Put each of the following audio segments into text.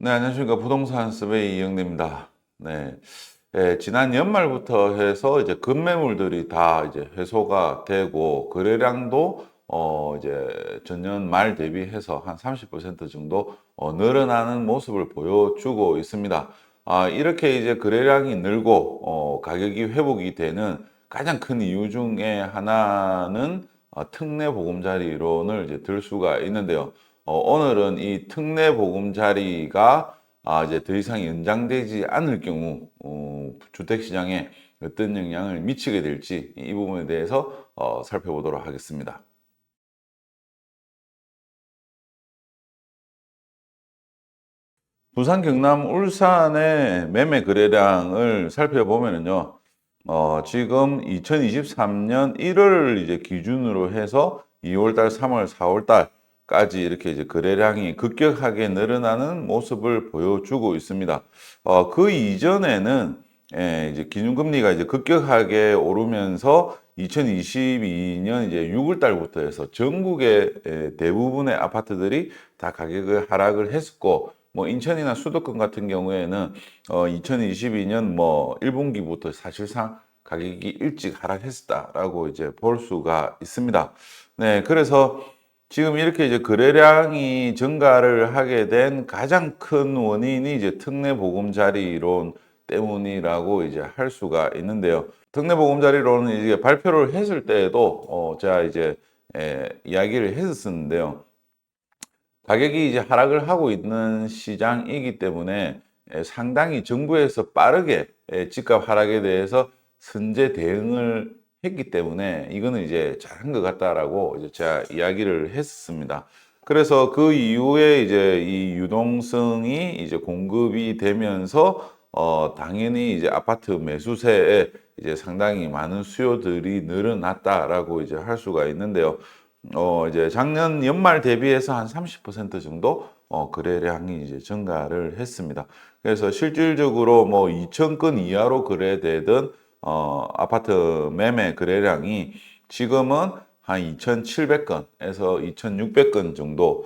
네, 안녕하십니까. 부동산 서베이 이영래입니다. 네. 지난 연말부터 해서 이제 급매물들이 다 이제 회수가 되고, 거래량도 이제 전년 말 대비해서 한 30% 정도 늘어나는 모습을 보여주고 있습니다. 이렇게 이제 거래량이 늘고, 가격이 회복이 되는 가장 큰 이유 중에 하나는 특례 보금자리론을 이제 들 수가 있는데요. 오늘은 이 특례 보금자리가 이제 더 이상 연장되지 않을 경우 주택시장에 어떤 영향을 미치게 될지 이 부분에 대해서 살펴보도록 하겠습니다. 부산, 경남, 울산의 매매 거래량을 살펴보면요. 지금 2023년 1월 이제 기준으로 해서 2월달, 3월, 4월달까지 이렇게 이제 거래량이 급격하게 늘어나는 모습을 보여주고 있습니다. 그 이전에는 이제 기준금리가 이제 급격하게 오르면서 2022년 이제 6월달부터 해서 전국의 대부분의 아파트들이 다 가격을 하락을 했었고, 뭐 인천이나 수도권 같은 경우에는 2022년 뭐 1분기부터 사실상 가격이 일찍 하락했었다라고 이제 볼 수가 있습니다. 네, 그래서 지금 이렇게 이제 거래량이 증가를 하게 된 가장 큰 원인이 이제 특례 보금자리론 때문이라고 이제 할 수가 있는데요. 특례 보금자리론은 이제 발표를 했을 때에도 제가 이제 이야기를 했었는데요. 가격이 이제 하락을 하고 있는 시장이기 때문에 상당히 정부에서 빠르게 집값 하락에 대해서 선제 대응을 했기 때문에 이거는 이제 잘한 것 같다라고 이제 제가 이야기를 했습니다. 그래서 그 이후에 이제 이 유동성이 이제 공급이 되면서 당연히 이제 아파트 매수세에 이제 상당히 많은 수요들이 늘어났다라고 이제 할 수가 있는데요. 이제 작년 연말 대비해서 한 30% 정도 거래량이 이제 증가를 했습니다. 그래서 실질적으로 뭐 2,000건 이하로 거래되던 아파트 매매 거래량이 지금은 한 2,700건에서 2,600건 정도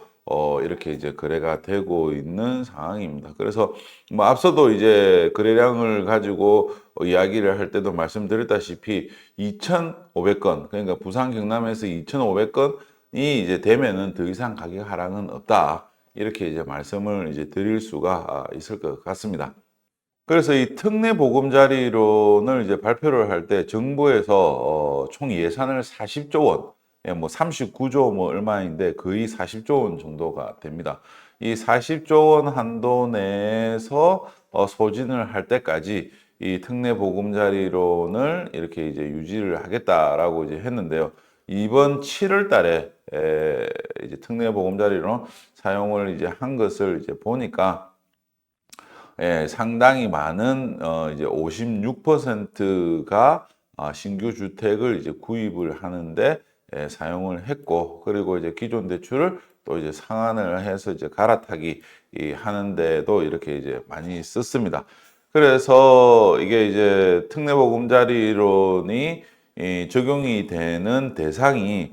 이렇게 이제 거래가 되고 있는 상황입니다. 그래서 뭐 앞서도 이제 거래량을 가지고 이야기를 할 때도 말씀드렸다시피 2,500건, 그러니까 부산 경남에서 2,500건이 이제 되면은 더 이상 가격 하락은 없다. 이렇게 이제 말씀을 이제 드릴 수가 있을 것 같습니다. 그래서 이 특례 보금자리론을 이제 발표를 할 때 정부에서 총 예산을 40조 원, 예, 뭐 39조 뭐 얼마인데 거의 40조 원 정도가 됩니다. 이 40조 원 한도 내에서 소진을 할 때까지 이 특례 보금자리론을 이렇게 이제 유지를 하겠다라고 이제 했는데요. 이번 7월 달에 이제 특례 보금자리론 사용을 이제 한 것을 이제 보니까 상당히 많은 이제 56%가 신규 주택을 이제 구입을 하는데 사용을 했고, 그리고 이제 기존 대출을 또 이제 상환을 해서 이제 갈아타기 하는데도 이렇게 이제 많이 썼습니다. 그래서 이게 이제 특례보금자리론이 적용이 되는 대상이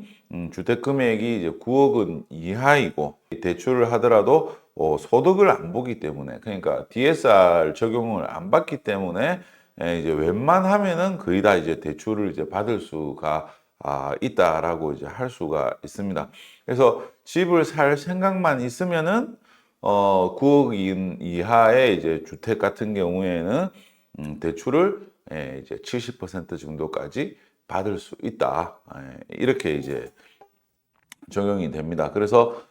주택 금액이 이제 9억 원 이하이고, 대출을 하더라도 소득을 안 보기 때문에, 그러니까 DSR 적용을 안 받기 때문에 이제 웬만하면은 거의 다 이제 대출을 이제 받을 수가 있다라고 이제 할 수가 있습니다. 그래서 집을 살 생각만 있으면은 9억 이하의 이제 주택 같은 경우에는 대출을 이제 70% 정도까지 받을 수 있다. 이렇게 이제 적용이 됩니다. 그래서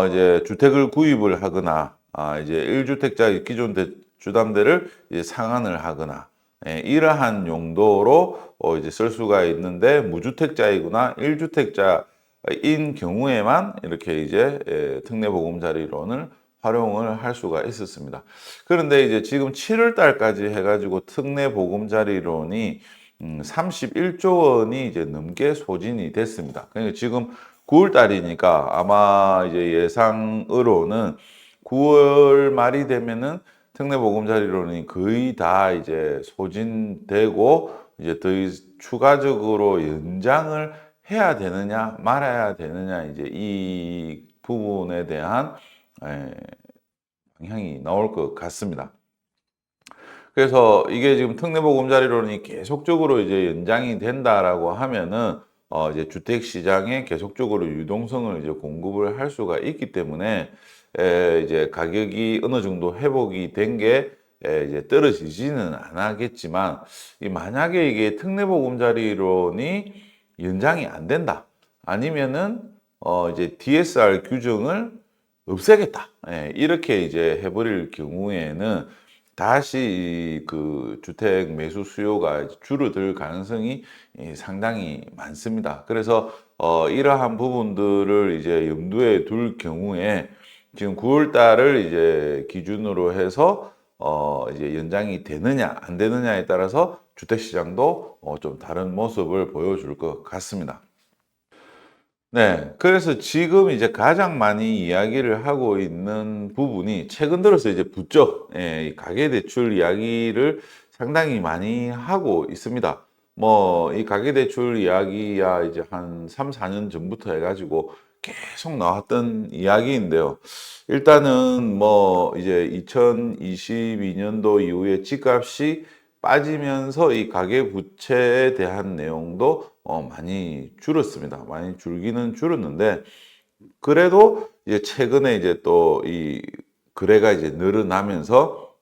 이제 주택을 구입을 하거나 이제 1주택자 기존 주담대를 이제 상환을 하거나 이러한 용도로 이제 쓸 수가 있는데, 무주택자이거나 1주택자인 경우에만 이렇게 이제 특례보금자리론을 활용을 할 수가 있었습니다. 그런데 이제 지금 7월 달까지 해가지고 특례보금자리론이 31조 원이 이제 넘게 소진이 됐습니다. 그러니까 지금 9월 달이니까 아마 이제 예상으로는 9월 말이 되면은 특례보금자리론이 거의 다 이제 소진되고, 이제 더 추가적으로 연장을 해야 되느냐 말아야 되느냐, 이제 이 부분에 대한 방향이 나올 것 같습니다. 그래서 이게 지금 특례보금자리론이 계속적으로 이제 연장이 된다라고 하면은 이제 주택 시장에 계속적으로 유동성을 이제 공급을 할 수가 있기 때문에 이제 가격이 어느 정도 회복이 된 게 이제 떨어지지는 않겠지만 이 만약에 이게 특례보금자리론이 연장이 안 된다. 아니면은 이제 DSR 규정을 없애겠다. 이렇게 이제 해버릴 경우에는 다시 그 주택 매수 수요가 줄어들 가능성이 상당히 많습니다. 그래서 이러한 부분들을 이제 염두에 둘 경우에 지금 9월 달을 이제 기준으로 해서 이제 연장이 되느냐 안 되느냐에 따라서 주택 시장도 좀 다른 모습을 보여줄 것 같습니다. 네. 그래서 지금 이제 가장 많이 이야기를 하고 있는 부분이 최근 들어서 이제 붙죠. 이 가계대출 이야기를 상당히 많이 하고 있습니다. 뭐, 이 가계대출 이야기야 이제 한 3, 4년 전부터 해가지고 계속 나왔던 이야기인데요. 일단은 뭐, 이제 2022년도 이후에 집값이 빠지면서 이 가계부채에 대한 내용도 많이 줄었습니다. 많이 줄기는 줄었는데 그래도 이제 최근에 이제 또 이 거래가 이제 늘어나면서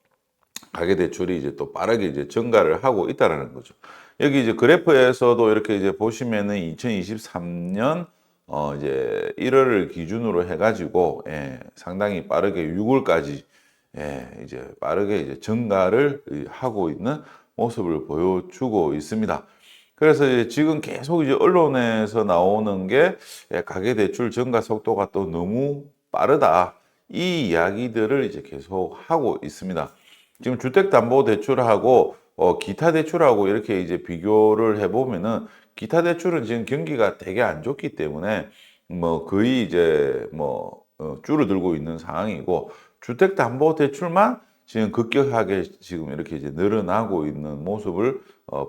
가계 대출이 이제 또 빠르게 이제 증가를 하고 있다라는 거죠. 여기 이제 그래프에서도 이렇게 이제 보시면은 2023년 이제 1월을 기준으로 해가지고 상당히 빠르게 6월까지 이제 빠르게 이제 증가를 하고 있는 모습을 보여주고 있습니다. 그래서 이제 지금 계속 이제 언론에서 나오는 게 가계대출 증가 속도가 또 너무 빠르다. 이 이야기들을 이제 계속 하고 있습니다. 지금 주택담보대출하고 기타 대출하고 이렇게 이제 비교를 해보면은 기타 대출은 지금 경기가 되게 안 좋기 때문에 뭐 거의 이제 뭐 줄어들고 있는 상황이고 주택담보대출만 지금 급격하게 지금 이렇게 이제 늘어나고 있는 모습을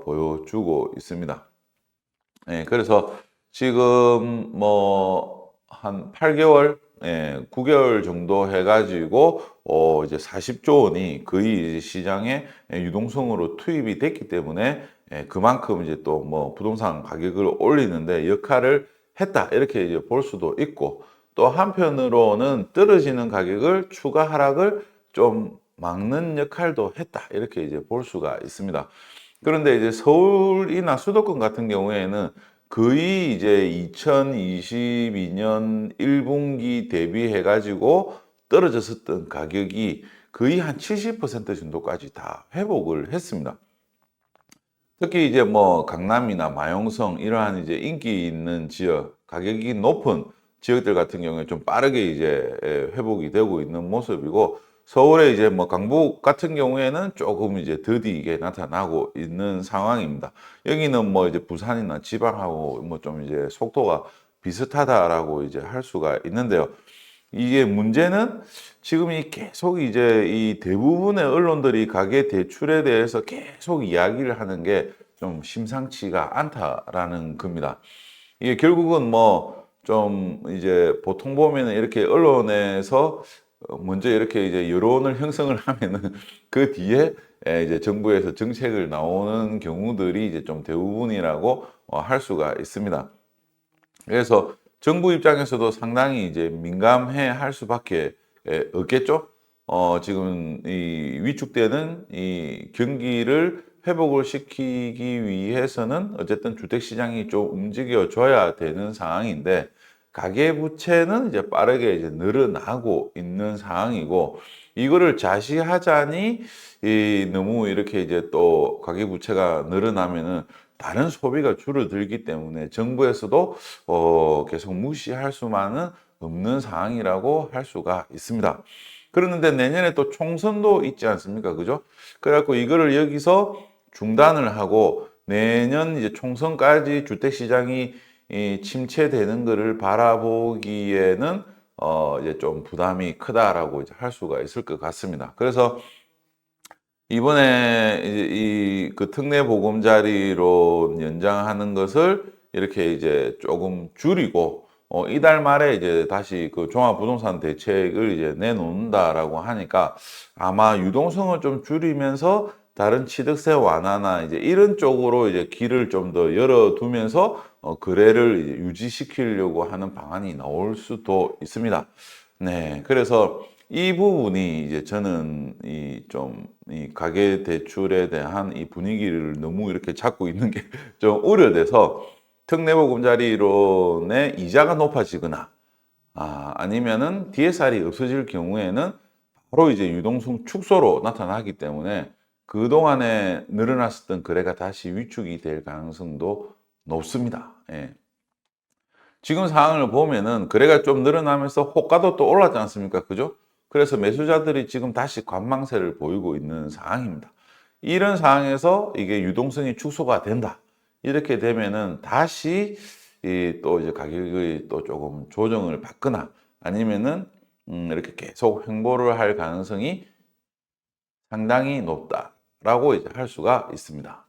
보여주고 있습니다. 그래서 지금 뭐 한 8개월, 9개월 정도 해가지고 이제 40조 원이 거의 이제 시장에 유동성으로 투입이 됐기 때문에 그만큼 이제 또 뭐 부동산 가격을 올리는데 역할을 했다 이렇게 이제 볼 수도 있고 또 한편으로는 떨어지는 가격을 추가 하락을 좀 막는 역할도 했다 이렇게 이제 볼 수가 있습니다. 그런데 이제 서울이나 수도권 같은 경우에는 거의 이제 2022년 1분기 대비해 가지고 떨어졌었던 가격이 거의 한 70% 정도까지 다 회복을 했습니다. 특히 이제 뭐 강남이나 마용성 이러한 이제 인기 있는 지역, 가격이 높은 지역들 같은 경우에 좀 빠르게 이제 회복이 되고 있는 모습이고 서울의 이제 뭐 강북 같은 경우에는 조금 이제 더디게 나타나고 있는 상황입니다. 여기는 뭐 이제 부산이나 지방하고 뭐 좀 이제 속도가 비슷하다라고 이제 할 수가 있는데요. 이게 문제는 지금 이 계속 이제 이 대부분의 언론들이 가계 대출에 대해서 계속 이야기를 하는 게 좀 심상치가 않다라는 겁니다. 이게 결국은 뭐 좀 이제 보통 보면은 이렇게 언론에서 먼저 이렇게 이제 여론을 형성을 하면은 그 뒤에 이제 정부에서 정책을 나오는 경우들이 이제 좀 대부분이라고 할 수가 있습니다. 그래서 정부 입장에서도 상당히 이제 민감해 할 수밖에 없겠죠. 지금 이 위축되는 이 경기를 회복을 시키기 위해서는 어쨌든 주택 시장이 좀 움직여 줘야 되는 상황인데 가계 부채는 이제 빠르게 이제 늘어나고 있는 상황이고 이거를 자시하자니 너무 이렇게 이제 또 가계 부채가 늘어나면은 다른 소비가 줄어들기 때문에 정부에서도 계속 무시할 수만은 없는 상황이라고 할 수가 있습니다. 그런데 내년에 또 총선도 있지 않습니까? 그죠? 그래갖고 이거를 여기서 중단을 하고 내년 이제 총선까지 주택시장이 침체되는 것을 바라보기에는 이제 좀 부담이 크다라고 이제 할 수가 있을 것 같습니다. 그래서 이번에 이제 그 특례 보금자리로 연장하는 것을 이렇게 이제 조금 줄이고 이달 말에 이제 다시 그 종합부동산 대책을 이제 내놓는다라고 하니까 아마 유동성을 좀 줄이면서 다른 취득세 완화나 이제 이런 쪽으로 이제 길을 좀 더 열어두면서 거래를 이제 유지시키려고 하는 방안이 나올 수도 있습니다. 네, 그래서 이 부분이 이제 저는 이 가계 대출에 대한 이 분위기를 너무 이렇게 잡고 있는 게 좀 우려돼서 특례보금자리론의 이자가 높아지거나 아니면은 DSR이 없어질 경우에는 바로 이제 유동성 축소로 나타나기 때문에 그동안에 늘어났었던 거래가 다시 위축이 될 가능성도 높습니다. 예. 지금 상황을 보면은 거래가 좀 늘어나면서 호가도 또 올랐지 않습니까? 그죠? 그래서 매수자들이 지금 다시 관망세를 보이고 있는 상황입니다. 이런 상황에서 이게 유동성이 축소가 된다. 이렇게 되면은 다시 또 이제 가격이 또 조금 조정을 받거나 아니면은 이렇게 계속 횡보를 할 가능성이 상당히 높다라고 이제 할 수가 있습니다.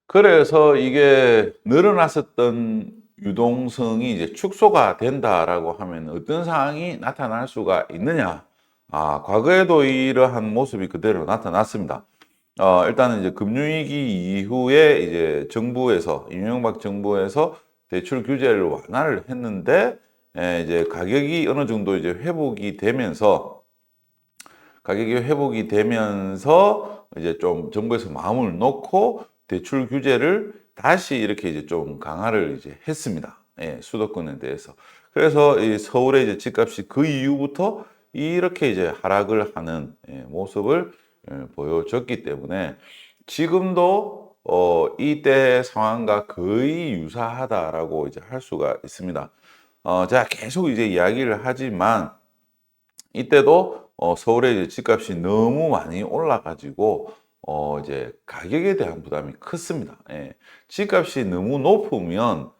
그래서 이게 늘어났었던 유동성이 이제 축소가 된다라고 하면 어떤 상황이 나타날 수가 있느냐? 과거에도 이러한 모습이 그대로 나타났습니다. 일단은 이제 금융위기 이후에 이제 정부에서 이명박 정부에서 대출 규제를 완화를 했는데 이제 가격이 어느 정도 이제 회복이 되면서 이제 좀 정부에서 마음을 놓고 대출 규제를 다시 이렇게 이제 좀 강화를 이제 했습니다. 예, 수도권에 대해서. 그래서 이 서울의 이제 집값이 그 이후부터 이렇게 이제 하락을 하는 모습을 보여줬기 때문에 지금도 이때 상황과 거의 유사하다라고 이제 할 수가 있습니다. 제가 계속 이제 이야기를 하지만 이때도 서울의 이제 집값이 너무 많이 올라가지고 이제 가격에 대한 부담이 컸습니다. 예. 집값이 너무 높으면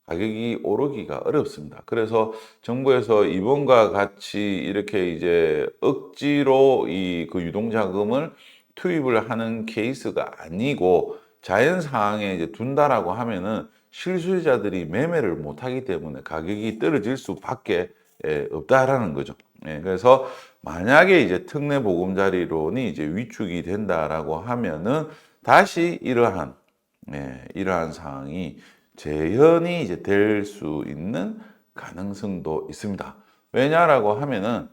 가격이 오르기가 어렵습니다. 그래서 정부에서 이번과 같이 이렇게 이제 억지로 이 그 유동자금을 투입을 하는 케이스가 아니고 자연 상황에 이제 둔다라고 하면은 실수요자들이 매매를 못하기 때문에 가격이 떨어질 수밖에 없다라는 거죠. 그래서 만약에 이제 특례보금자리론이 이제 위축이 된다라고 하면은 다시 이러한 상황이 재현이 이제 될 수 있는 가능성도 있습니다. 왜냐라고 하면은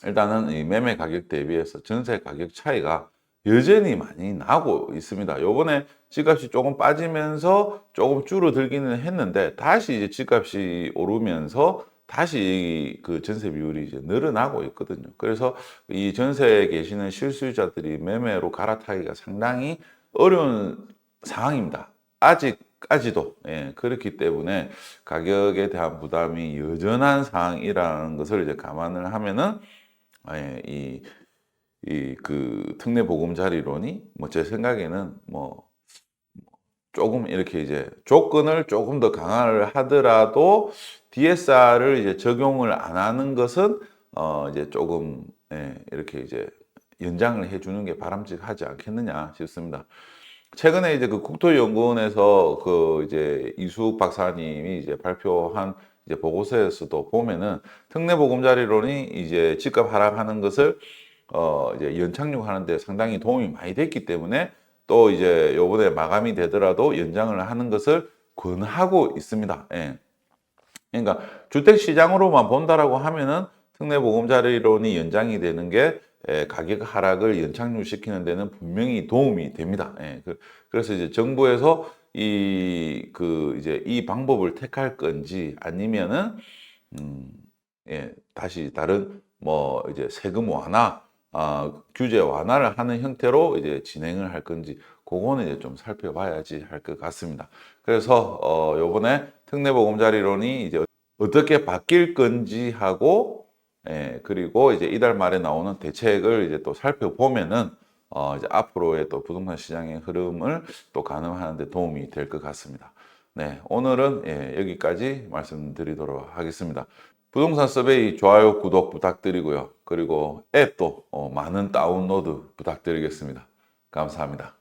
일단은 이 매매 가격 대비해서 전세 가격 차이가 여전히 많이 나고 있습니다. 요번에 집값이 조금 빠지면서 조금 줄어들기는 했는데 다시 이제 집값이 오르면서 다시 그 전세 비율이 이제 늘어나고 있거든요. 그래서 이 전세에 계시는 실수요자들이 매매로 갈아타기가 상당히 어려운 상황입니다. 아직까지도. 그렇기 때문에 가격에 대한 부담이 여전한 상황이라는 것을 이제 감안을 하면은 그 특례보금자리론이 뭐 제 생각에는 뭐 조금 이렇게 이제 조건을 조금 더 강화를 하더라도 DSR을 이제 적용을 안 하는 것은 이제 조금 이렇게 이제 연장을 해주는 게 바람직하지 않겠느냐 싶습니다. 최근에 이제 그 국토연구원에서 그 이제 이수욱 박사님이 이제 발표한 이제 보고서에서도 보면은 특례보금자리론이 이제 집값 하락하는 것을 이제 연착륙하는 데 상당히 도움이 많이 됐기 때문에 또 이제 요번에 마감이 되더라도 연장을 하는 것을 권하고 있습니다. 그러니까 주택 시장으로만 본다라고 하면은 특례보금자리론이 연장이 되는 게 가격 하락을 연착륙시키는 데는 분명히 도움이 됩니다. 그래서 이제 정부에서 이제 이 방법을 택할 건지 아니면은 다시 다른 뭐 이제 세금 완화, 규제 완화를 하는 형태로 이제 진행을 할 건지 그거는 이제 좀 살펴봐야지 할 것 같습니다. 그래서 요번에 특례보금자리론이 이제 어떻게 바뀔 건지 하고 그리고 이제 이달 말에 나오는 대책을 이제 또 살펴보면은 이제 앞으로의 또 부동산 시장의 흐름을 또 가늠하는 데 도움이 될 것 같습니다. 네, 오늘은 여기까지 말씀드리도록 하겠습니다. 부동산 서베이 좋아요, 구독 부탁드리고요. 그리고 앱도 많은 다운로드 부탁드리겠습니다. 감사합니다.